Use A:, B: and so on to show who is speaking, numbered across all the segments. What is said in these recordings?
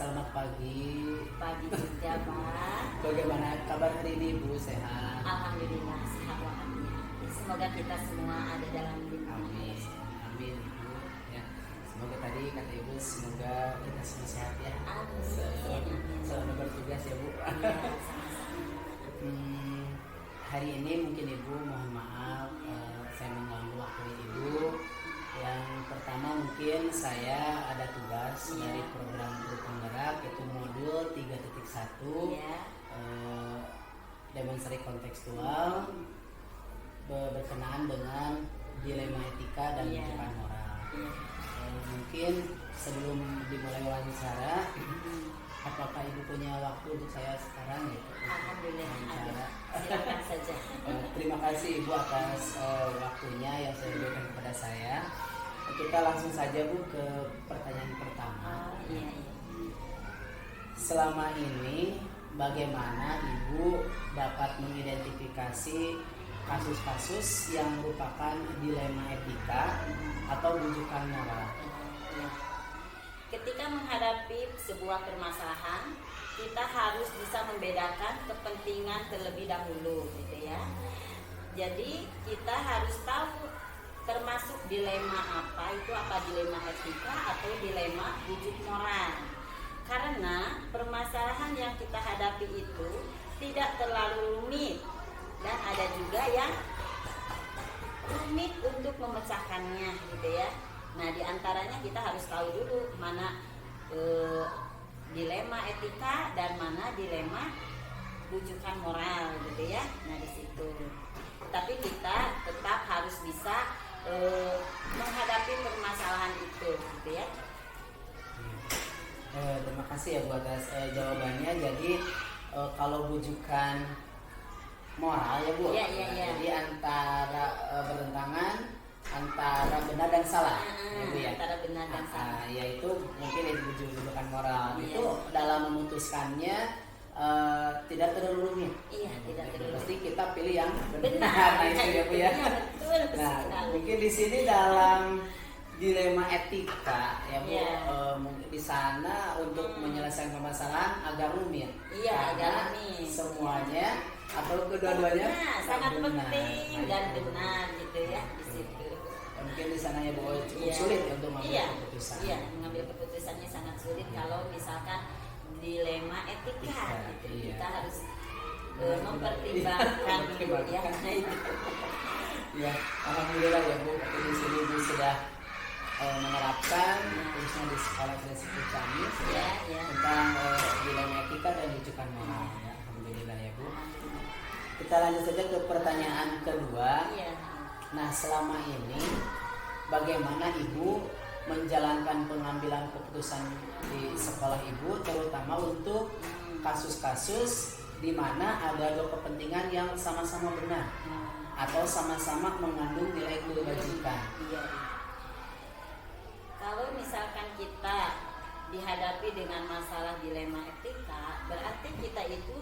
A: Selamat pagi.
B: Pagi juga, Pak.
A: Bagaimana kabar hari ini, Bu? Sehat?
B: Alhamdulillah sehat walafiat. Semoga kita semua ada dalam lindungan.
A: Amin. Amin, Ibu. Ya. Semoga tadi kata Ibu, semoga kita semua sehat ya.
B: Amin.
A: Selamat bertugas ya, Bu.
B: Ya, sama-sama.
A: Hari ini mungkin Ibu mohon maaf saya mengganggu waktu Ibu. Yang pertama mungkin saya ada tugas dari program Guru Penggerak, yaitu modul 3.1 demonstrasi kontekstual berkenaan dengan dilema etika dan rujukan moral. Mungkin sebelum dimulai wawancara, apakah Ibu punya waktu untuk saya sekarang gitu?
B: Alhamdulillah ada. Silakan saja.
A: Terima kasih Ibu atas waktunya yang saya berikan kepada saya. Kita langsung saja Bu ke pertanyaan pertama.
B: Iya.
A: Selama ini bagaimana Ibu dapat mengidentifikasi kasus-kasus yang merupakan dilema etika atau rujukan moral?
B: Ya. Ketika menghadapi sebuah permasalahan, kita harus bisa membedakan kepentingan terlebih dahulu, gitu ya. Jadi kita harus tahu termasuk dilema apa dilema etika atau dilema wujud moral. Karena permasalahan yang kita hadapi itu tidak terlalu rumit dan ada juga yang rumit untuk memecahkannya, gitu ya. Nah, diantaranya kita harus tahu dulu mana dilema etika dan mana dilema rujukan moral, gitu ya. Nah, di situ. Tapi kita tetap harus bisa menghadapi permasalahan itu, gitu ya.
A: Terima kasih ya Bu atas jawabannya. Jadi kalau rujukan moral ya Bu,
B: Ya.
A: jadi antara bertentangan antara benar dan salah, ya Bu ya.
B: Antara benar dan salah.
A: Yaitu mungkin itu rujukan moral
B: Iya.
A: itu dalam memutuskannya tidak terlalu rumit.
B: Iya, tidak terlalu.
A: Pasti kita pilih yang
B: Benar.
A: Nah, itu ya Bu ya.
B: Iya, betul.
A: Nah,
B: sekali.
A: mungkin di sini dalam dilema etika ya Bu, mungkin di sana untuk menyelesaikan permasalahan agak rumit.
B: Iya, agak
A: Karena
B: rumit.
A: semuanya atau kedua-duanya
B: sangat
A: benar.
B: penting dan
A: Nah, itu.
B: benar, gitu ya, di situ.
A: Mungkin di sana ya Bu cukup
B: Iya.
A: sulit ya untuk mengambil keputusan.
B: Iya, mengambil keputusannya sangat sulit kalau misalkan dilema etika, gitu.
A: Iya.
B: Kita harus
A: Benar,
B: mempertimbangkan
A: iya,
B: dulu ya. Nah, itu.
A: Ya, alhamdulillah ya Bu, di sini Bu sudah menerapkan khususnya di sekolah Filsafat Ciamis
B: Ya.
A: tentang dilema etika dan rujukan moral. Ya, alhamdulillah ya Bu. Kita lanjut saja ke pertanyaan kedua.
B: Iya.
A: Nah, selama ini bagaimana Ibu menjalankan pengambilan keputusan di sekolah Ibu, terutama untuk kasus-kasus di mana ada dua kepentingan yang sama-sama benar atau sama-sama mengandung nilai kebajikan?
B: Iya. Kalau misalkan kita dihadapi dengan masalah dilema etika, berarti kita itu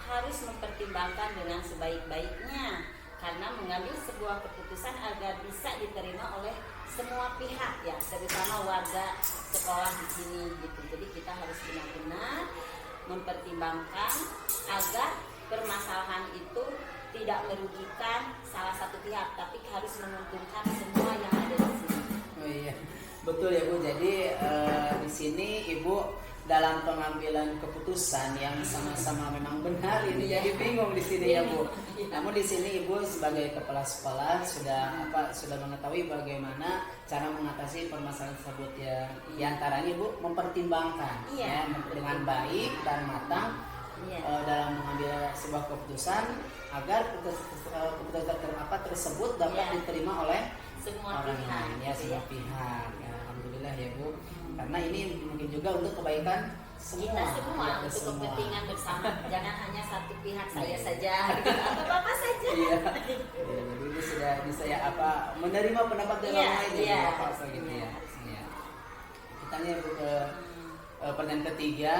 B: harus mempertimbangkan dengan sebaik-baiknya, karena mengambil sebuah keputusan agar bisa diterima oleh semua pihak ya, terutama warga sekolah di sini gitu. Jadi kita harus benar-benar mempertimbangkan agar permasalahan itu tidak merugikan salah satu pihak, tapi harus menguntungkan semua yang ada di sini.
A: Oh iya, betul ya Bu. Jadi di sini Ibu dalam pengambilan keputusan yang sama-sama memang benar ini jadi bingung di sini ya Bu. Namun di sini Ibu sebagai kepala sekolah sudah mengetahui bagaimana cara mengatasi permasalahan tersebut ya. Di antaranya Ibu mempertimbangkan ya dengan baik dan matang dalam mengambil sebuah keputusan agar keputusan tersebut dapat diterima oleh
B: semua
A: orang
B: pihak
A: lain ya, semua pihak. Ya, alhamdulillah ya Bu. Karena ini mungkin juga untuk kebaikan semua.
B: Kita semua
A: ya,
B: untuk
A: semua.
B: kepentingan bersama. Jangan hanya satu pihak saja atau bapak saja.
A: Iya. Ya, jadi ini sudah bisa ya menerima pendapat dari orang lain ya, apa gitu ya. Ya. Kita nih Bu ke pertanyaan ketiga.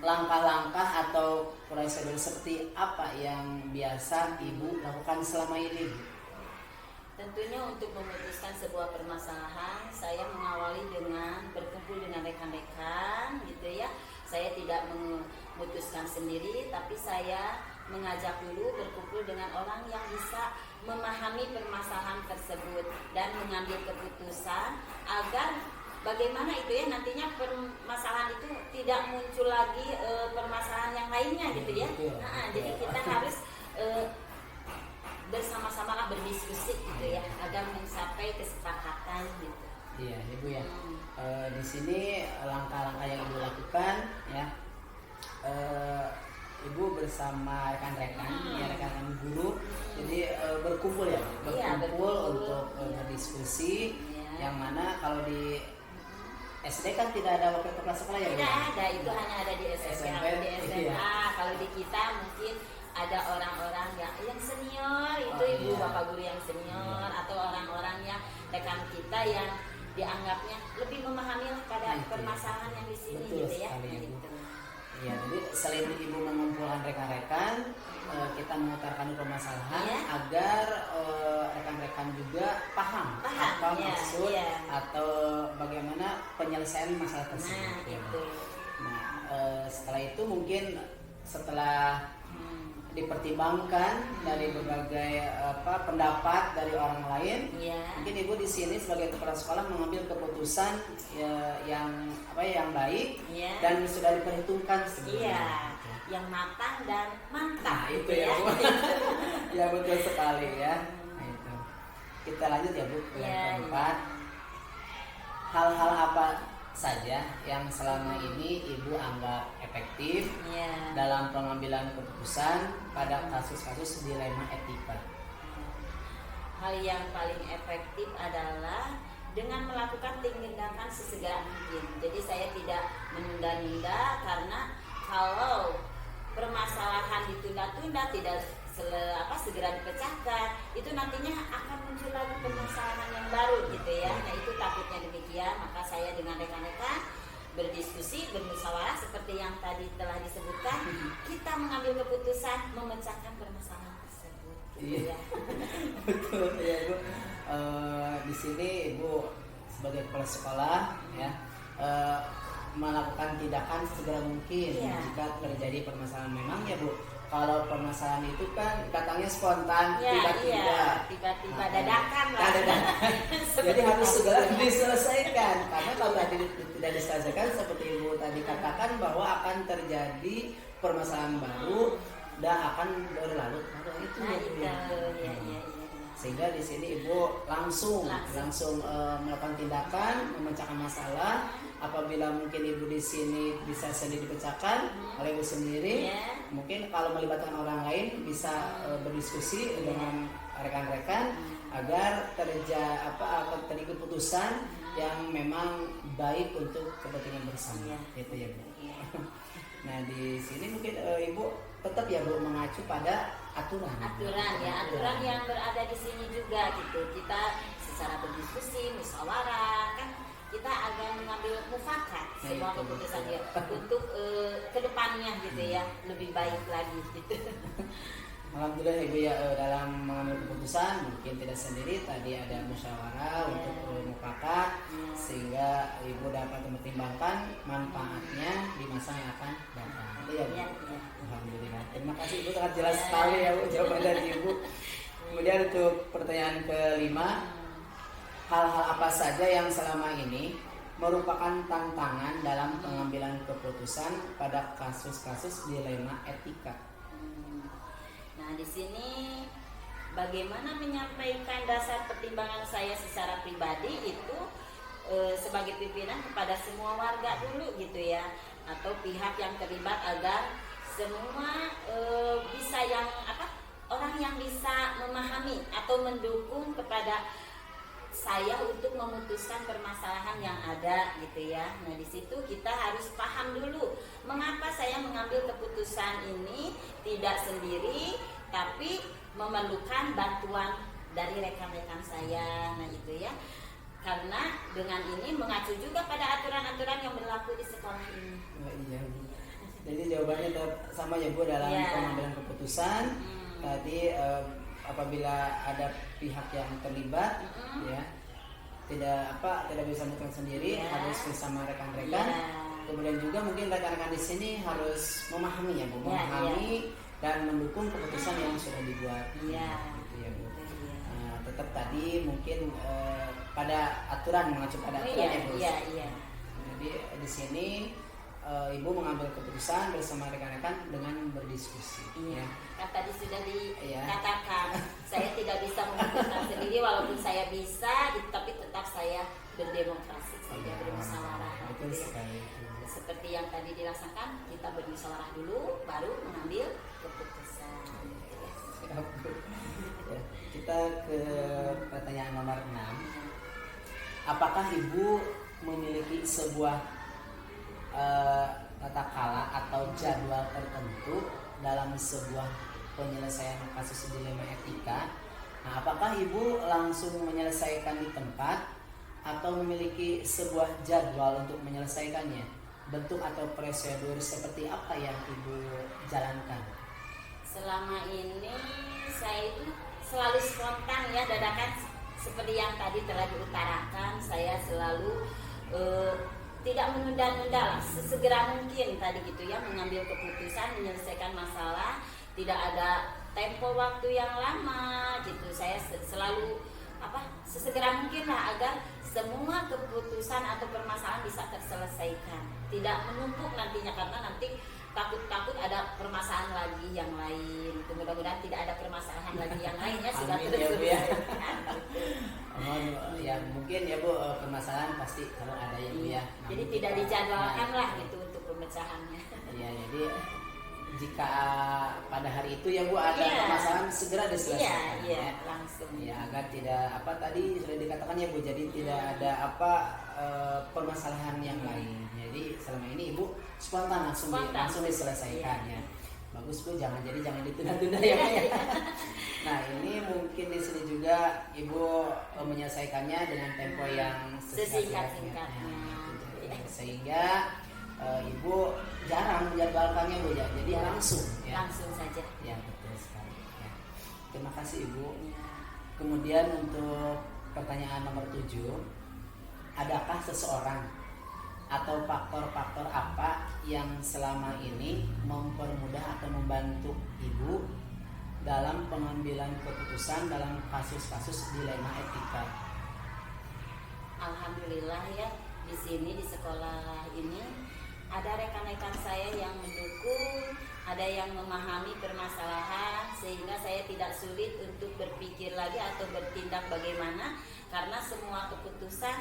A: Langkah-langkah atau prosedur seperti apa yang biasa Ibu lakukan selama ini?
B: Tentunya untuk memutuskan sebuah permasalahan, saya mengawali dengan berkumpul dengan rekan-rekan gitu ya, tapi saya mengajak dulu berkumpul dengan orang yang bisa memahami permasalahan tersebut dan mengambil keputusan agar bagaimana itu ya nantinya permasalahan itu tidak muncul lagi permasalahan yang lainnya gitu ya. Nah, jadi kita harus bersama-sama lah berdiskusi gitu ya agar mencapai kesepakatan gitu.
A: Iya, Ibu ya. Di sini langkah-langkah yang Ibu lakukan ya. Ibu bersama rekan-rekan, ya rekan-rekan guru, jadi berkumpul ya, berkumpul untuk berdiskusi. Yang mana kalau di SD kan tidak ada wakil kepala sekolah ya?
B: Tidak ada, itu hanya ada di SMP, di SMA. Kalau di kita mungkin ada orang-orang yang senior, itu ibu bapak guru yang senior, atau orang-orang yang rekan kita yang dianggapnya lebih memahami pada permasalahan yang di sini.
A: Betul
B: gitu ya.
A: sekali, Ibu. Iya, jadi selain Ibu mengumpulkan rekan-rekan, kita mengutarakan permasalahan agar rekan-rekan juga paham apa maksud atau bagaimana penyelesaian masalah tersebut. Nah, setelah itu mungkin setelah dipertimbangkan dari berbagai pendapat dari orang lain, mungkin Ibu di sini sebagai kepala sekolah mengambil keputusan yang baik dan sudah diperhitungkan sebelumnya.
B: Yang matang dan mantap.
A: Nah, itu ya Bu. Ya betul sekali ya. Nah, itu. Kita lanjut ya Bu ke yang keempat. Hal-hal apa saja yang selama ini Ibu anggap efektif dalam pengambilan keputusan pada kasus-kasus dilema etika?
B: Hal yang paling efektif adalah dengan melakukan tindakan sesegera mungkin. Jadi saya tidak menunda-nunda, karena kalau permasalahan ditunda-tunda tidak segera dipecahkan, itu nantinya akan muncul lagi permasalahan yang baru gitu ya. Nah, itu takutnya demikian. Maka saya dengan rekan-rekan berdiskusi, bermusyawarah seperti yang tadi telah disebutkan, kita mengambil keputusan memecahkan permasalahan tersebut gitu ya.
A: Betul ya Bu. Di sini Ibu sebagai kepala sekolah ya melakukan tindakan segera mungkin jika terjadi permasalahan. Memang ya Bu, kalau permasalahan itu kan katanya spontan,
B: tiba-tiba dadakan lah.
A: Jadi harus segera diselesaikan, karena kalau tadi tidak diselesaikan seperti Ibu tadi katakan bahwa akan terjadi permasalahan baru dan akan berlarut. Sehingga di sini Ibu langsung melakukan tindakan memecahkan masalah. Apabila mungkin Ibu di sini bisa sendiri dipecahkan oleh Ibu sendiri, mungkin kalau melibatkan orang lain bisa berdiskusi dengan rekan-rekan agar terjadi keputusan yang memang baik untuk kepentingan bersama. Itu ya Bu. Nah, di sini mungkin Ibu tetap ya Bu mengacu pada aturan yang berada di sini juga gitu. Kita secara berdiskusi, musyawarah kan, kita akan mengambil mufakat semua keputusan dia untuk kedepannya gitu ya, lebih baik lagi gitu. Alhamdulillah Ibu ya, dalam mengambil keputusan mungkin tidak sendiri, tadi ada musyawarah untuk mufakat sehingga Ibu dapat mempertimbangkan manfaatnya di masa yang akan datang. Itu ya Bu. Alhamdulillah. Terima kasih Ibu, sangat jelas sekali ya Bu jawaban dari Ibu. Kemudian untuk pertanyaan kelima, hal-hal apa saja yang selama ini merupakan tantangan dalam pengambilan keputusan pada kasus-kasus dilema etika?
B: Nah, di sini bagaimana menyampaikan dasar pertimbangan saya secara pribadi itu sebagai pimpinan kepada semua warga dulu gitu ya, atau pihak yang terlibat, agar semua bisa orang yang bisa memahami atau mendukung kepada saya untuk memutuskan permasalahan yang ada gitu ya. Nah, di situ kita harus paham dulu mengapa saya mengambil keputusan ini tidak sendiri, tapi memerlukan bantuan dari rekan-rekan saya. Nah, itu ya. Karena dengan ini mengacu juga pada aturan-aturan yang berlaku di sekolah ini.
A: Iya. Jadi jawabannya sama ya Bu dalam pengambilan keputusan. Tadi apabila ada pihak yang terlibat tidak bisa menentukan sendiri, harus bersama rekan-rekan Kemudian juga mungkin rekan-rekan di sini harus memahami ya Bu,
B: Ya,
A: memahami dan mendukung keputusan yang sudah dibuat.
B: Iya.
A: Gitu ya Bu.
B: Iya.
A: Tetap tadi mungkin pada aturan, mengacu pada aturan ya Bu.
B: Iya.
A: Jadi di sini Ibu mengambil keputusan bersama rekan-rekan dengan berdiskusi.
B: Iya.
A: Ya.
B: Kan tadi sudah
A: Iya.
B: dikatakan, saya tidak bisa memutuskan sendiri walaupun saya bisa, tapi tetap saya berdemokrasi, saya bermusyawarah.
A: Betul sekali.
B: Seperti yang tadi dilaksanakan, kita bermusyawarah dulu, baru mengambil keputusan.
A: Ya, kita ke pertanyaan nomor 6. Apakah Ibu memiliki sebuah tata kala atau jadwal tertentu dalam sebuah penyelesaian kasus dilema etika? Nah, apakah Ibu langsung menyelesaikan di tempat atau memiliki sebuah jadwal untuk menyelesaikannya? Bentuk atau prosedur seperti apa yang Ibu jalankan?
B: Selama ini saya itu selalu spontan ya, dadakan seperti yang tadi telah diutarakan. Saya selalu tidak menunda-nunda lah, sesegera mungkin tadi gitu ya, mengambil keputusan, menyelesaikan masalah, tidak ada tempo waktu yang lama gitu. Saya selalu sesegera mungkin lah agar semua keputusan atau permasalahan bisa terselesaikan, tidak menumpuk nantinya, karena nanti takut ada permasalahan lagi yang lain. Mudah-mudahan tidak ada permasalahan lagi yang lainnya, sudah terselesaikan.
A: Ya mungkin ya Bu, permasalahan pasti kalau ada ya Bu ya.
B: Jadi tidak dijadwalkan lah gitu untuk pemecahannya.
A: Iya, jadi jika pada hari itu ya Bu ada permasalahan segera diselesaikan.
B: Iya, langsung.
A: Ya, agar tidak tadi sudah dikatakan ya Bu, jadi tidak ada permasalahan yang lain. Jadi selama ini Ibu spontan langsung diselesaikan ya. Bagus Bu, jangan ditunda-tunda ya Bu ya. Nah, ini mungkin di sini juga Ibu menyelesaikannya dengan tempo yang
B: sesingkat-singkatnya.
A: Sehingga Ibu jarang menjadwalkannya Bu ya. Jadi langsung
B: saja.
A: Ya, betul sekali. Ya. Terima kasih Ibu. Kemudian untuk pertanyaan nomor 7, adakah seseorang atau faktor-faktor apa yang selama ini mempermudah atau membantu Ibu dalam pengambilan keputusan dalam kasus-kasus dilema etika?
B: Alhamdulillah ya, di sini di sekolah ini ada rekan-rekan saya yang mendukung, ada yang memahami permasalahan sehingga saya tidak sulit untuk berpikir lagi atau bertindak bagaimana, karena semua keputusan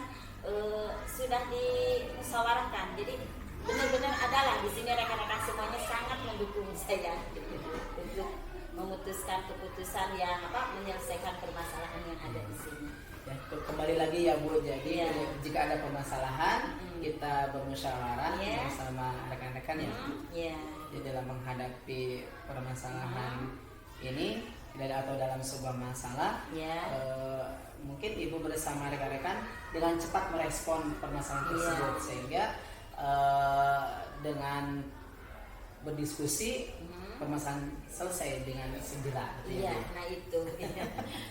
B: sudah dimusyawarahkan. Jadi benar-benar adalah di sini rekan-rekan semuanya sangat mendukung saya untuk memutuskan keputusan yang menyelesaikan permasalahan yang ada di sini.
A: Ya, kembali lagi ya Bu, jadi jika ada permasalahan kita bermusyawarah bersama rekan-rekan ya. Jadi dalam menghadapi permasalahan ini atau dalam sebuah masalah, mungkin Ibu bersama rekan-rekan dengan cepat merespon permasalahan tersebut, sehingga dengan berdiskusi permasalahan selesai dengan segera.
B: Iya, nah itu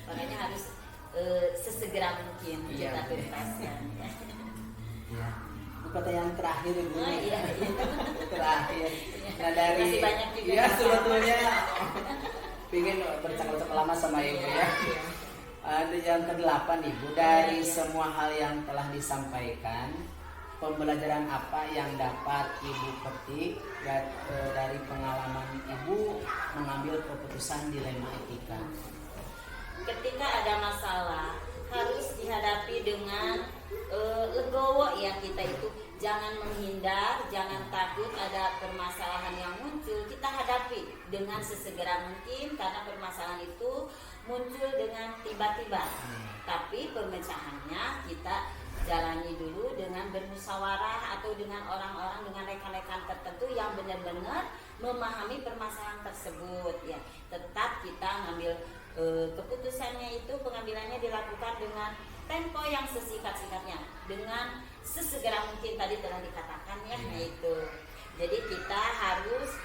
B: makanya harus sesegera mungkin kita tuntaskan.
A: Iya. Pertanyaan terakhir Ibu.
B: Iya.
A: Terakhir. Nah, dari
B: masih banyak juga.
A: Ya sebetulnya ingin bercakap-cakap lama sama Ibu ya. Ada yang ke-8 Ibu, dari semua hal yang telah disampaikan, pembelajaran apa yang dapat Ibu petik dari pengalaman Ibu mengambil keputusan dilema etika?
B: Ketika ada masalah harus dihadapi dengan legowo ya, kita itu jangan menghindar, jangan takut ada permasalahan yang muncul, kita hadapi dengan sesegera mungkin, karena permasalahan itu muncul dengan tiba-tiba. Tapi pemecahannya kita jalani dulu dengan bermusyawarah atau dengan orang-orang, dengan rekan-rekan tertentu yang benar-benar memahami permasalahan tersebut ya. Tetap kita ngambil keputusannya itu, pengambilannya dilakukan dengan tempo yang sesingkat-singkatnya, dengan sesegera mungkin tadi telah dikatakan ya, itu. Jadi kita harus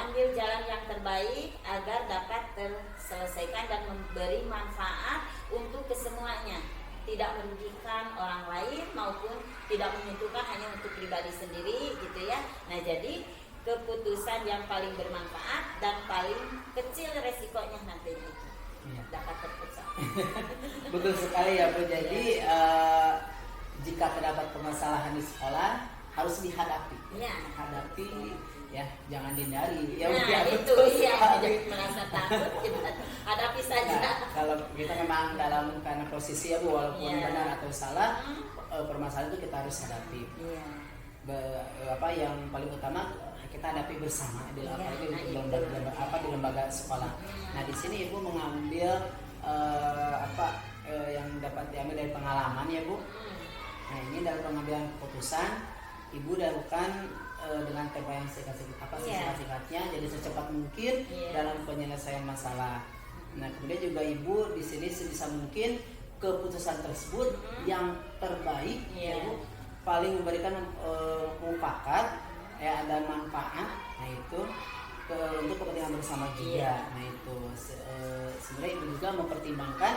B: ambil jalan yang terbaik agar dapat terselesaikan dan memberi manfaat untuk kesemuanya. tidak merugikan orang lain maupun tidak menyentuhkan hanya untuk pribadi sendiri gitu ya. Nah jadi keputusan yang paling bermanfaat dan paling kecil resikonya nanti
A: Iya.
B: dapat tercapai.
A: Betul sekali ya Bu. Jadi jika terdapat permasalahan di sekolah harus dihadapi.
B: Ya.
A: Hadapi ya, jangan dihindari. Ya,
B: Nah
A: ya,
B: itu
A: betul
B: ya,
A: sekali.
B: jadi merasa takut kita hadapi saja.
A: Nah, kalau kita memang dalam karena posisi ya Bu, walaupun
B: Iya.
A: benar atau salah, permasalahan itu kita harus hadapi.
B: Iya.
A: Apa yang paling utama kita hadapi bersama di
B: Iya,
A: apalagi
B: nah
A: di
B: itu.
A: di lembaga sekolah. Nah di sini Ibu mengambil yang dapat diambil dari pengalaman ya Bu. Nah ini dalam pengambilan keputusan Ibu lakukan dengan tempo yang singkat-singkatnya, jadi secepat mungkin
B: Iya.
A: dalam penyelesaian masalah. Nah kemudian juga Ibu di sini sebisa mungkin keputusan tersebut yang terbaik
B: Iya.
A: ya Bu, paling memberikan mufakat dan manfaat. Nah itu untuk kepentingan bersama juga.
B: Iya.
A: Nah itu sebenarnya Ibu juga mempertimbangkan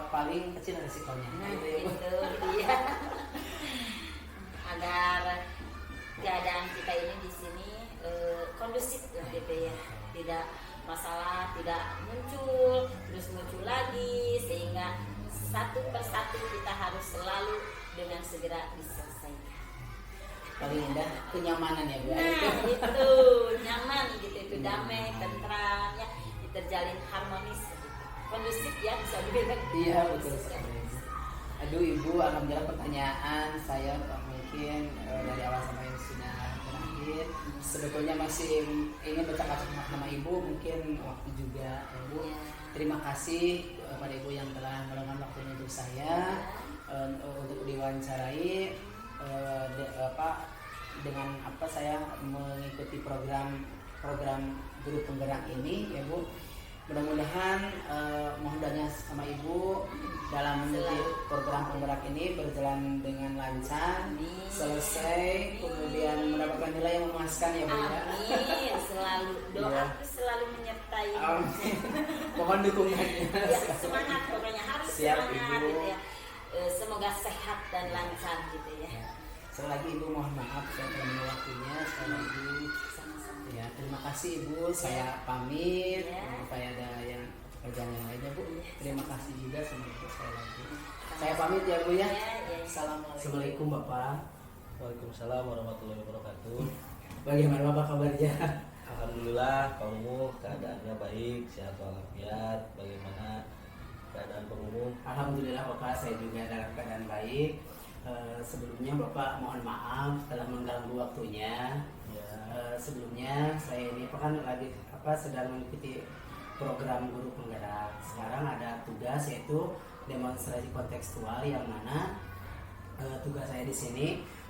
A: paling kecil resikonya.
B: Nah,
A: Gitu ya, Bu.
B: itu dia. Agar keadaan kita ini di sini kondusif lah gitu ya. Tidak masalah tidak muncul, terus muncul lagi sehingga satu persatu kita harus selalu dengan segera diselesaikan.
A: Paling indah kenyamanan ya Bu.
B: Nah, itu nyaman gitu, itu damai, tentram ya, terjalin harmonis gitu. Kondusif ya bisa dibilang.
A: Iya betul sekali. Aduh Ibu, alhamdulillah pertanyaan saya mungkin dari awal sampai sudah berakhir. Sebetulnya masih ingin bercakap-cakap sama Ibu, mungkin waktu juga Ibu.
B: Ya.
A: Terima kasih kepada Ibu yang telah meluangkan waktunya untuk saya untuk diwawancarai. Dengan saya mengikuti program guru penggerak ini ya Bu. Mudah-mudahan mohon doanya sama Ibu dalam mengikuti program penggerak ini berjalan dengan lancar,
B: Amin.
A: selesai, kemudian mendapatkan nilai yang memuaskan ya Bu.
B: Amin. Selalu doa
A: Iya.
B: selalu menyertai.
A: Amin. Mohon dukungannya.
B: Ya, semangat pokoknya harus
A: Siap,
B: semangat
A: Ibu.
B: gitu ya. Semoga sehat dan lancar gitu ya.
A: Sekali lagi Ibu mohon maaf saya telah mengambil waktunya. Sekali lagi
B: Sama-sama.
A: ya terima kasih Ibu. Saya pamit.
B: Ya.
A: Supaya ada yang pekerjaan yang lainnya Bu.
B: Iya.
A: Terima kasih juga sama Ibu sekali lagi. Saya pamit ya Bu ya.
B: Ya.
A: Assalamualaikum Bapak.
C: Waalaikumsalam warahmatullahi wabarakatuh.
A: Bagaimana Bapak kabarnya?
C: Alhamdulillah, Pak Umuh keadaannya baik, sehat walafiat. Bagaimana keadaan Pak Umuh?
A: Alhamdulillah Bapak, saya juga dalam keadaan baik. Sebelumnya Bapak mohon maaf telah mengganggu waktunya.
C: Ya,
A: Sebelumnya saya ini lagi sedang mengikuti program guru penggerak. Sekarang ada tugas yaitu demonstrasi kontekstual yang mana tugas saya di sini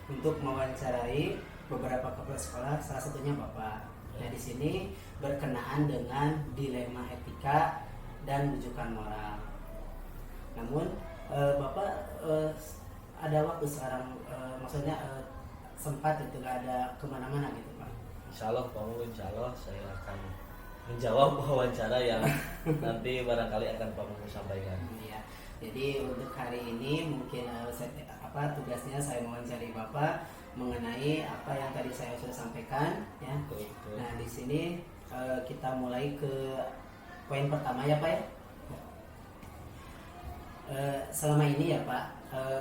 A: untuk mewawancarai beberapa kepala sekolah, salah satunya Bapak. Nah di sini berkenaan dengan dilema etika dan rujukan moral. Namun Bapak ada waktu sekarang, maksudnya sempat itu nggak ada kemana-mana gitu Pak.
C: insya Allah Pak Umuh, insya Allah saya akan menjawab wawancara yang nanti barangkali akan Pak Umuh sampaikan.
A: Iya. Jadi untuk hari ini mungkin tugasnya saya mewawancari Bapak mengenai apa yang tadi saya sudah sampaikan ya.
C: Betul.
A: Nah di sini kita mulai ke poin pertama ya Pak ya. Selama ini ya Pak,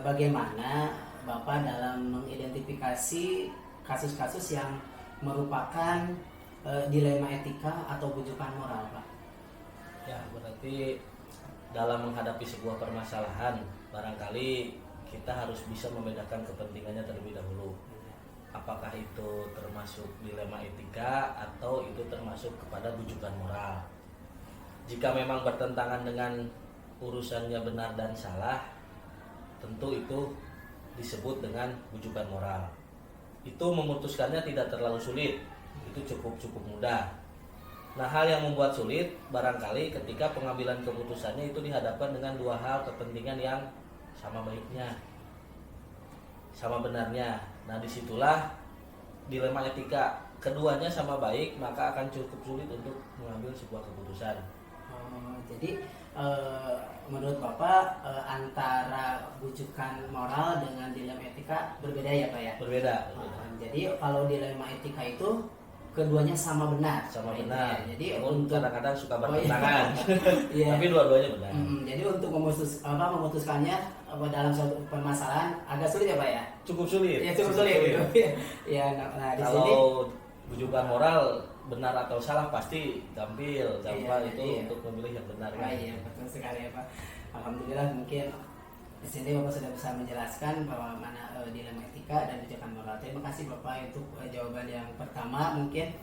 A: bagaimana Bapak dalam mengidentifikasi kasus-kasus yang merupakan dilema etika atau bujukan moral Pak?
C: Ya, berarti dalam menghadapi sebuah permasalahan barangkali kita harus bisa membedakan kepentingannya terlebih dahulu. Apakah itu termasuk dilema etika atau itu termasuk kepada bujukan moral. Jika memang bertentangan dengan urusannya benar dan salah, tentu itu disebut dengan bujukan moral. Itu memutuskannya tidak terlalu sulit, itu cukup mudah. Nah, hal yang membuat sulit barangkali ketika pengambilan keputusannya itu dihadapkan dengan dua hal kepentingan yang sama baiknya, sama benarnya. Nah, disitulah dilema etika. Keduanya sama baik, maka akan cukup sulit untuk mengambil sebuah keputusan.
A: Oh, jadi menurut Bapak antara bujukan moral dengan dilema etika berbeda ya Pak ya?
C: Berbeda.
A: Jadi kalau dilema etika itu keduanya sama benar.
C: Sama
A: Nah,
C: benar.
A: ya. Jadi
C: namun
A: untuk
C: kadang-kadang suka
A: Oh, iya.
C: bertentangan.
A: Iya.
C: Tapi dua-duanya benar.
A: Jadi untuk memutuskannya dalam suatu permasalahan agak sulit ya Pak ya?
C: Cukup sulit.
A: Ya cukup sulit. Gitu. Ya, nah di sini
C: Kalau bujukan moral benar atau salah pasti gampang itu
A: iya.
C: untuk memilih yang benar.
A: Ah, iya betul sekali ya Pak. Alhamdulillah mungkin di sini Bapak sudah bisa menjelaskan bahwa mana dilema etika dan bujukan moral. Terima kasih Bapak untuk jawaban yang pertama. Mungkin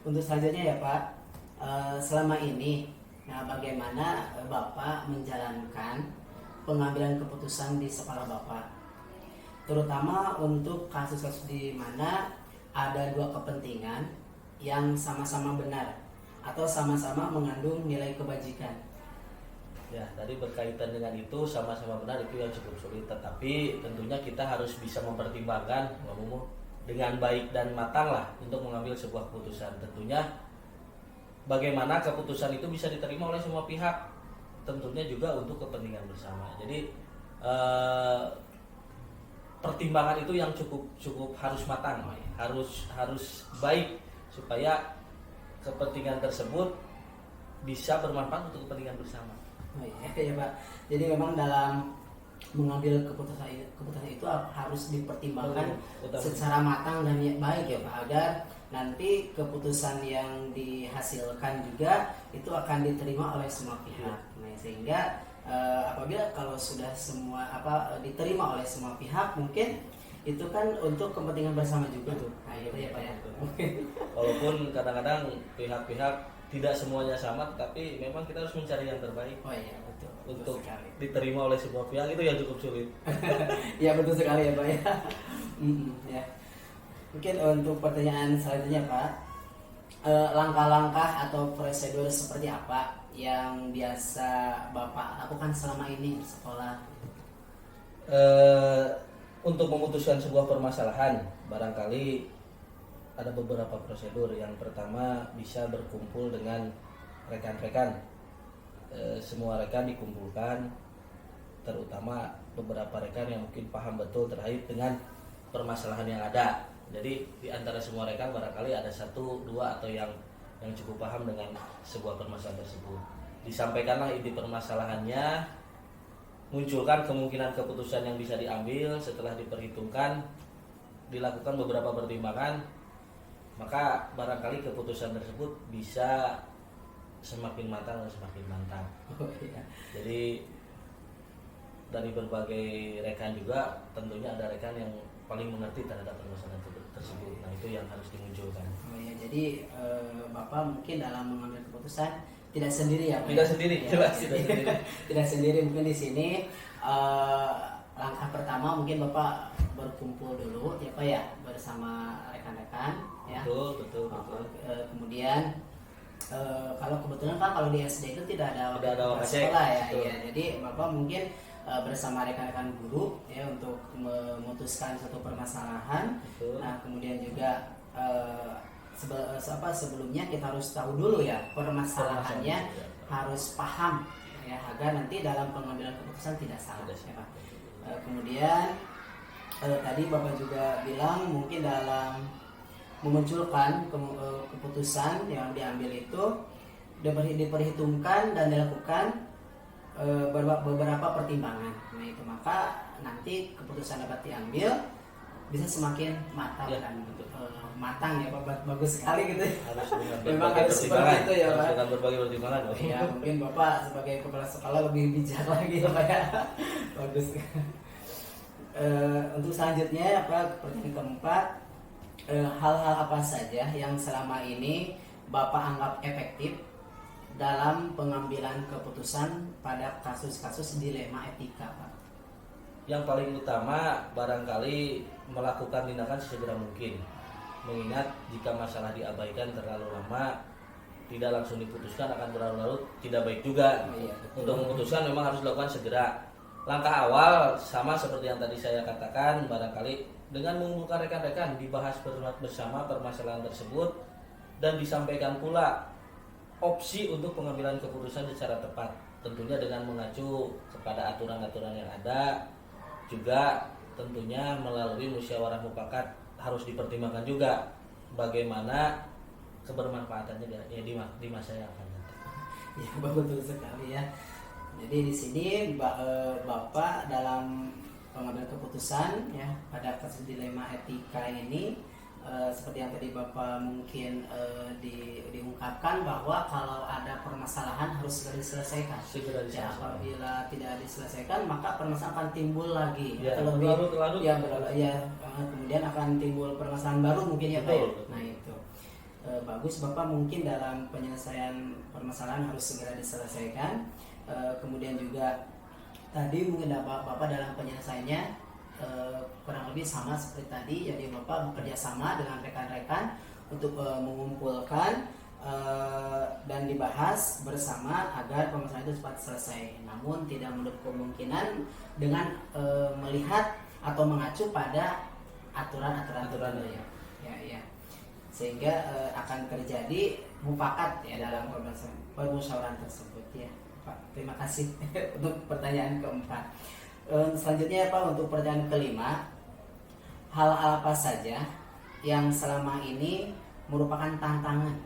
A: untuk selanjutnya ya Pak, selama ini nah bagaimana Bapak menjalankan pengambilan keputusan di sekolah Bapak, terutama untuk kasus-kasus di mana ada dua kepentingan yang sama-sama benar atau sama-sama mengandung nilai kebajikan.
C: Ya, tadi berkaitan dengan itu sama-sama benar itu yang cukup sulit, tetapi tentunya kita harus bisa mempertimbangkan dengan baik dan matang lah untuk mengambil sebuah keputusan. Tentunya bagaimana keputusan itu bisa diterima oleh semua pihak, tentunya juga untuk kepentingan bersama. Jadi pertimbangan itu yang cukup harus matang, harus baik supaya kepentingan tersebut bisa bermanfaat untuk kepentingan bersama.
A: Oh iya ya Pak. Jadi memang dalam mengambil keputusan itu harus dipertimbangkan secara matang dan baik ya Pak, agar nanti keputusan yang dihasilkan juga itu akan diterima oleh semua pihak. Nah, sehingga apabila kalau sudah semua diterima oleh semua pihak, mungkin itu kan untuk kepentingan bersama juga tuh. Nah, gitu ya Pak ya.
C: Walaupun kadang-kadang pihak-pihak tidak semuanya sama, tapi memang kita harus mencari yang terbaik.
A: Oh iya betul.
C: Untuk
A: sekali.
C: diterima oleh semua pihak itu yang cukup sulit.
A: Ya betul sekali ya Pak ya. Ya. Mungkin untuk pertanyaan selanjutnya Pak, langkah-langkah atau prosedur seperti apa yang biasa Bapak lakukan selama ini di sekolah?
C: Untuk memutuskan sebuah permasalahan, barangkali ada beberapa prosedur. Yang pertama bisa berkumpul dengan rekan-rekan. Semua rekan dikumpulkan, terutama beberapa rekan yang mungkin paham betul terkait dengan permasalahan yang ada. Jadi di antara semua rekan barangkali ada satu, dua atau yang cukup paham dengan sebuah permasalahan tersebut. Disampaikanlah inti permasalahannya, munculkan kemungkinan keputusan yang bisa diambil. Setelah diperhitungkan, dilakukan beberapa pertimbangan, maka barangkali keputusan tersebut bisa semakin matang dan semakin mantap.
A: Oh, iya.
C: Jadi dari berbagai rekan juga tentunya ada rekan yang paling mengerti terhadap permasalahan tersebut. Nah, itu yang harus dimunculkan.
A: Oh ya, jadi Bapak mungkin dalam mengambil keputusan tidak sendiri ya Pak?
C: Tidak sendiri,
A: ya,
C: jelas tidak sendiri.
A: Tidak sendiri. Mungkin di sini langkah pertama mungkin Bapak berkumpul dulu ya Pak ya, bersama rekan-rekan ya.
C: Betul.
A: Kemudian kalau kebetulan kan kalau di SD itu tidak ada
C: wakil
A: sekolah ya.
C: Betul.
A: Ya, jadi Bapak mungkin bersama rekan-rekan guru ya untuk memutuskan satu permasalahan.
C: Betul.
A: Nah, kemudian juga sebelumnya kita harus tahu dulu ya permasalahannya, harus paham ya agar nanti dalam pengambilan keputusan tidak salah. Ya, Pak. Kemudian tadi Bapak juga bilang mungkin dalam memunculkan keputusan yang diambil itu diperhitungkan dan dilakukan beberapa pertimbangan. Nah, itu maka nanti keputusan dapat diambil bisa semakin matang
C: ya,
A: dan matang ya Pak. Bagus sekali gitu.
C: Memang
A: harus seperti itu ya Pak.
C: Dengan berbagai pertimbangan.
A: Ya, mungkin Bapak sebagai kepala sekolah lebih bijak lagi ya Pak ya. Bagus. Untuk selanjutnya ya Pak, pertanyaan keempat, hal-hal apa saja yang selama ini Bapak anggap efektif dalam pengambilan keputusan pada kasus-kasus dilema etika Pak?
C: Yang paling utama barangkali melakukan tindakan sesegera mungkin. Mengingat jika masalah diabaikan terlalu lama, tidak langsung diputuskan akan berlarut-larut, tidak baik juga.
A: Iya,
C: untuk memutuskan memang harus dilakukan segera. Langkah awal sama seperti yang tadi saya katakan, barangkali dengan mengumpulkan rekan-rekan dibahas bersama permasalahan tersebut dan disampaikan pula opsi untuk pengambilan keputusan secara tepat, tentunya dengan mengacu kepada aturan-aturan yang ada, juga tentunya melalui musyawarah mufakat harus dipertimbangkan juga bagaimana kebermanfaatannya di masa yang akan datang.
A: Ya, betul sekali ya. Jadi di sini Bapak dalam pengambilan keputusan ya pada kasus dilema etika ini seperti yang tadi Bapak mungkin diungkapkan bahwa kalau ada permasalahan harus segera diselesaikan. Ya, apabila tidak diselesaikan maka permasalahan akan timbul lagi.
C: Ya,
A: berlarut-larut. Kemudian akan timbul permasalahan baru mungkin ya Pak.
C: Betul.
A: Nah itu bagus Bapak mungkin dalam penyelesaian permasalahan harus segera diselesaikan. Kemudian juga tadi mungkin Bapak dalam penyelesaiannya kurang lebih sama seperti tadi, jadi Bapak bekerja sama dengan rekan-rekan untuk mengumpulkan dan dibahas bersama agar permasalahan itu cepat selesai. Namun tidak menutup kemungkinan dengan melihat atau mengacu pada aturan-aturan ya. Sehingga akan terjadi mufakat ya dalam permusyawaratan tersebut ya. Pak, terima kasih untuk pertanyaan keempat. Selanjutnya Pak, untuk pertanyaan kelima, hal apa saja yang selama ini merupakan tantangan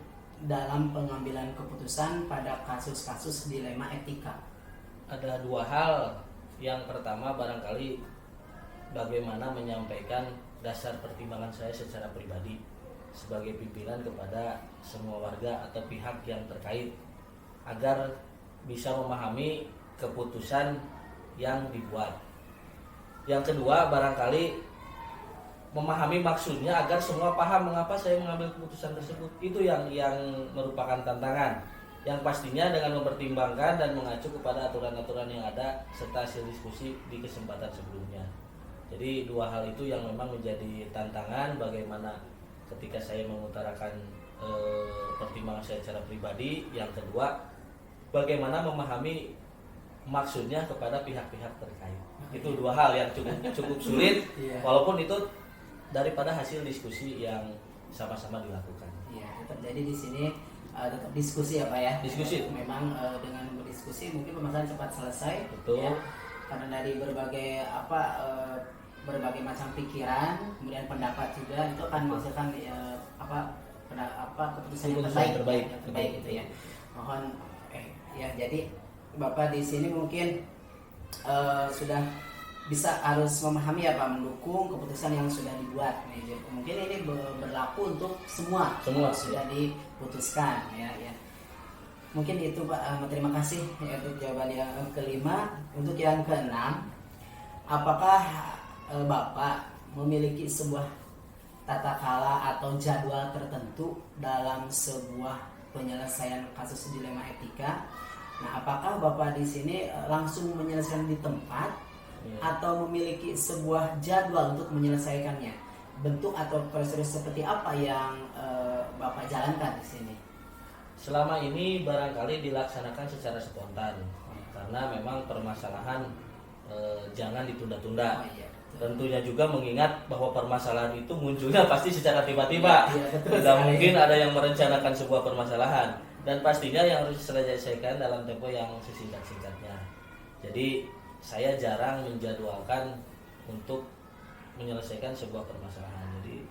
A: dalam pengambilan keputusan pada kasus-kasus dilema etika?
C: Ada dua hal. Yang pertama barangkali bagaimana menyampaikan dasar pertimbangan saya secara pribadi sebagai pimpinan kepada semua warga atau pihak yang terkait agar bisa memahami keputusan yang dibuat. Yang kedua barangkali memahami maksudnya agar semua paham mengapa saya mengambil keputusan tersebut. Itu yang merupakan tantangan, yang pastinya dengan mempertimbangkan dan mengacu kepada aturan-aturan yang ada serta hasil diskusi di kesempatan sebelumnya. Jadi dua hal itu yang memang menjadi tantangan, bagaimana ketika saya mengutarakan pertimbangan saya secara pribadi. Yang kedua, bagaimana memahami maksudnya kepada pihak-pihak terkait. Itu dua hal yang cukup sulit, walaupun itu daripada hasil diskusi yang sama-sama dilakukan.
A: Iya, tetap jadi di sini tetap diskusi ya Pak ya.
C: Diskusi.
A: Memang dengan berdiskusi mungkin permasalahan cepat selesai.
C: Betul.
A: Ya, karena dari berbagai macam pikiran, kemudian pendapat juga itu akan menghasilkan keputusan yang terbaik gitu ya. Mohon ya jadi Bapak di sini mungkin sudah bisa harus memahami ya Pak, mendukung keputusan yang sudah dibuat. Mungkin ini berlaku untuk semua sudah diputuskan ya. Mungkin itu Pak. Terima kasih ya untuk jawaban yang kelima. Untuk yang keenam, apakah Bapak memiliki sebuah tata kala atau jadwal tertentu dalam sebuah penyelesaian kasus dilema etika? Nah, apakah Bapak di sini langsung menyelesaikan di tempat atau memiliki sebuah jadwal untuk menyelesaikannya? Bentuk atau prosedur seperti apa yang Bapak jalankan di sini?
C: Selama ini barangkali dilaksanakan secara spontan, karena memang permasalahan jangan ditunda-tunda. Tentunya juga mengingat bahwa permasalahan itu munculnya pasti secara tiba-tiba. Tidak mungkin ada yang merencanakan sebuah permasalahan, dan pastinya yang harus diselesaikan dalam tempo yang sesingkat-singkatnya. Jadi saya jarang menjadwalkan untuk menyelesaikan sebuah permasalahan. Jadi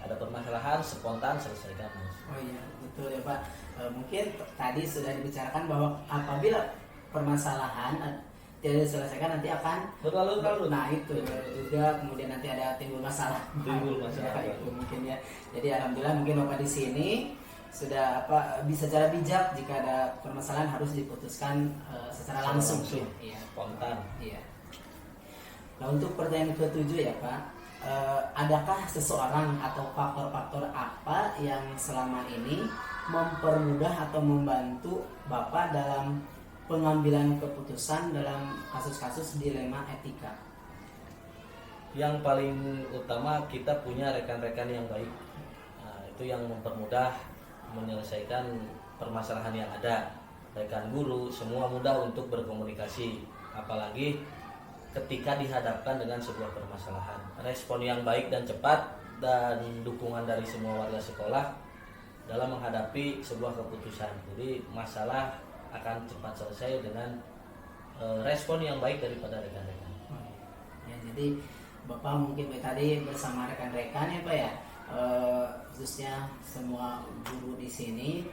C: ada permasalahan spontan selesaikan.
A: Oh iya, betul ya Pak. Mungkin tadi sudah dibicarakan bahwa apabila permasalahan tidak diselesaikan nanti akan
C: berlalu-lalu.
A: Nah itu juga kemudian nanti ada timbul masalah. Ya, itu mungkin ya. Jadi alhamdulillah mungkin Bapak di sini sudah bisa secara bijak jika ada permasalahan harus diputuskan secara langsung.
C: Ya, spontan.
A: Iya. Nah untuk pertanyaan ketujuh ya Pak, adakah seseorang atau faktor-faktor apa yang selama ini mempermudah atau membantu Bapak dalam pengambilan keputusan dalam kasus-kasus dilema etika?
C: Yang paling utama kita punya rekan-rekan yang baik. Nah, itu yang mempermudah menyelesaikan permasalahan yang ada. Rekan guru semua mudah untuk berkomunikasi, apalagi ketika dihadapkan dengan sebuah permasalahan. Respon yang baik dan cepat dan dukungan dari semua warga sekolah dalam menghadapi sebuah keputusan. Jadi masalah akan cepat selesai dengan respon yang baik daripada rekan-rekan.
A: Ya, jadi Bapak mungkin tadi bersama rekan-rekan ya Pak ya, khususnya semua guru di sini,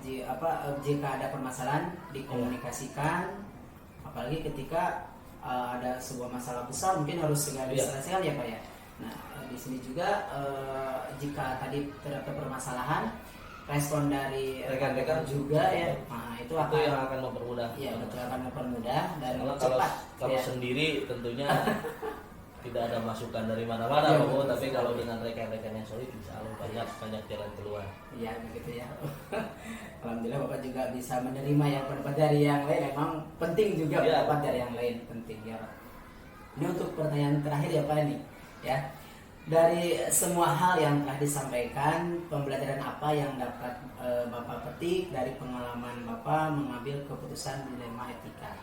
A: jika ada permasalahan dikomunikasikan, apalagi ketika ada sebuah masalah besar mungkin harus segera diselesaikan ya Pak ya. Nah di sini juga jika tadi terdapat permasalahan, respon dari rekan-rekan juga ya, nah itu
C: yang akan mempermudah.
A: Iya betul, akan mempermudah dan
C: cepat. Kalau
A: ya.
C: sendiri tentunya tidak ada masukan dari mana-mana,
A: Ya,
C: tapi kalau dengan rekan-rekan yang solid insya Allah banyak jalan keluar.
A: Iya begitu ya. Alhamdulillah Bapak juga bisa menerima yang pendapat dari yang lain. Memang penting juga pendapat dari yang lain, penting ya Pak. Ini untuk pertanyaan terakhir ya Pak ini ya. Dari semua hal yang telah disampaikan, pembelajaran apa yang dapat Bapak petik dari pengalaman Bapak mengambil keputusan dilema etika?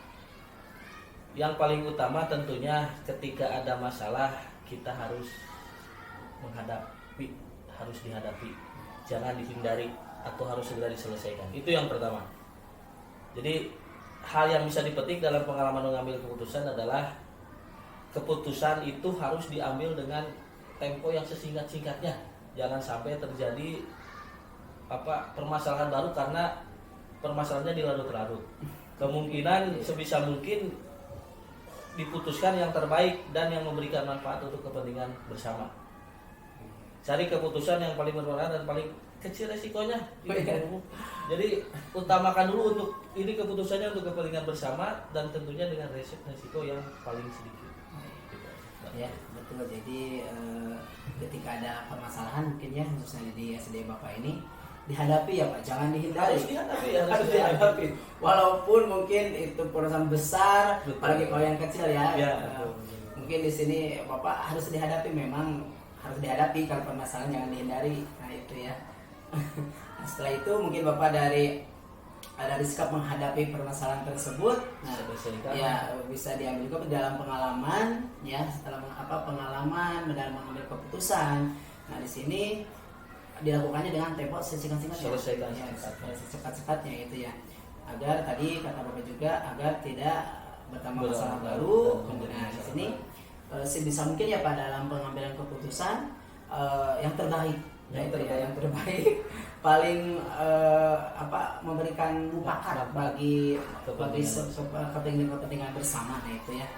C: Yang paling utama tentunya ketika ada masalah kita harus dihadapi, jangan dihindari atau harus segera diselesaikan. Itu yang pertama. Jadi hal yang bisa dipetik dalam pengalaman mengambil keputusan adalah keputusan itu harus diambil dengan tempo yang sesingkat-singkatnya. Jangan sampai terjadi permasalahan baru karena permasalahannya dilarut-larut. Kemungkinan sebisa mungkin diputuskan yang terbaik dan yang memberikan manfaat untuk kepentingan bersama. Cari keputusan yang paling bermanfaat dan paling kecil resikonya. Jadi utamakan dulu untuk ini keputusannya untuk kepentingan bersama dan tentunya dengan resiko yang paling sedikit.
A: Ya betul. Jadi ketika ada permasalahan mungkin ya khususnya di SD Bapak ini dihadapi ya Pak, jangan dihindari. Harus dihadapi. Walaupun mungkin itu permasalahan besar, apalagi kalau yang kecil ya. Mungkin di sini Bapak harus dihadapi, memang harus dihadapi. Kalau permasalahan jangan dihindari. Nah itu ya. Nah, setelah itu mungkin Bapak dari sikap menghadapi permasalahan tersebut, nah, ya bisa diambil juga dalam pengalaman ya, setelah pengalaman dalam mengambil keputusan. Nah di sini dilakukannya dengan tempo sesingkat-singkatnya, secepat-cepatnya itu ya, agar tadi kata Bapak juga agar tidak bertambah masalah baru. Nah di sini sebisa mungkin ya Pak dalam pengambilan keputusan yang terbaik. Yang terbaik paling memberikan mufakat bagi kepentingan bersama. Nah itu ya.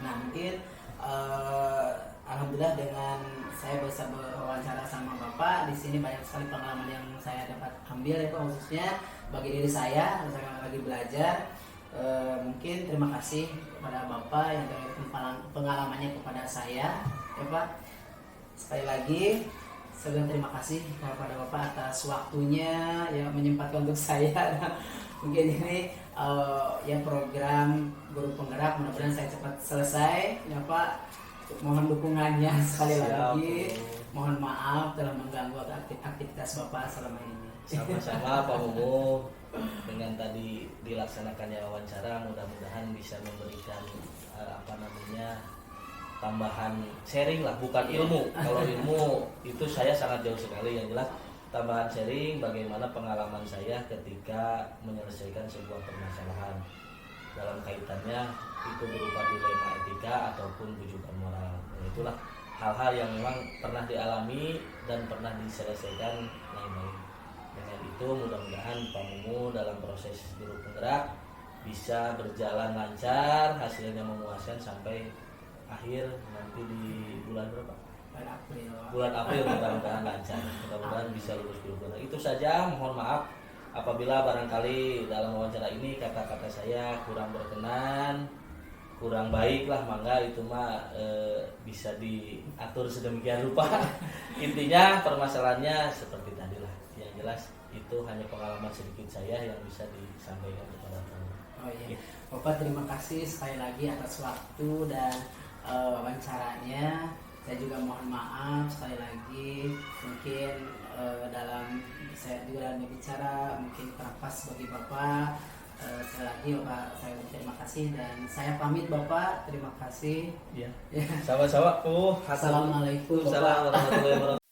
A: Nah mungkin alhamdulillah dengan saya bisa berwawancara sama Bapak di sini banyak sekali pengalaman yang saya dapat ambil ya Pak, khususnya bagi diri saya lagi belajar. Mungkin terima kasih kepada Bapak yang memberikan pengalamannya kepada saya ya Pak. Sekali lagi terima kasih kepada Bapak atas waktunya yang menyempatkan untuk saya. Mungkin ini yang program Guru Penggerak mudah-mudahan saya cepat selesai ya Pak. Mohon dukungannya sekali lagi. Mohon maaf telah mengganggu aktivitas Bapak selama ini.
C: Sama-sama Pak Mumu. Dengan tadi dilaksanakannya wawancara, mudah-mudahan bisa memberikan tambahan sharing lah, bukan ilmu. Kalau ilmu itu saya sangat jauh sekali. Yang jelas tambahan sharing bagaimana pengalaman saya ketika menyelesaikan sebuah permasalahan dalam kaitannya itu berupa dilema etika ataupun rujukan moral. Itulah hal-hal yang memang pernah dialami dan pernah diselesaikan lain-lain. Dengan itu mudah-mudahan Pak Mumu dalam proses Guru Penggerak bisa berjalan lancar, hasilnya memuaskan sampai akhir nanti di bulan berapa? Bulan April mudah-mudahan lancar, mudah-mudahan bisa lulus Guru Penggerak. Itu saja, mohon maaf apabila barangkali dalam wawancara ini kata-kata saya kurang berkenan, kurang baik lah, mangga itu mah bisa diatur sedemikian rupa. Intinya permasalahannya seperti tadi lah. Yang jelas itu hanya pengalaman sedikit saya yang bisa disampaikan kepada kamu.
A: Oh iya, Bapak terima kasih sekali lagi atas waktu dan wawancaranya. Saya juga mohon maaf sekali lagi mungkin saya juga dalam berbicara mungkin kurang pas bagi Bapak. Sekali lagi Bapak saya terima kasih dan saya pamit Bapak, terima kasih.
C: Iya. Sama-sama.
A: Assalamualaikum.
C: Waalaikumsalam warahmatullahi wabarakatuh.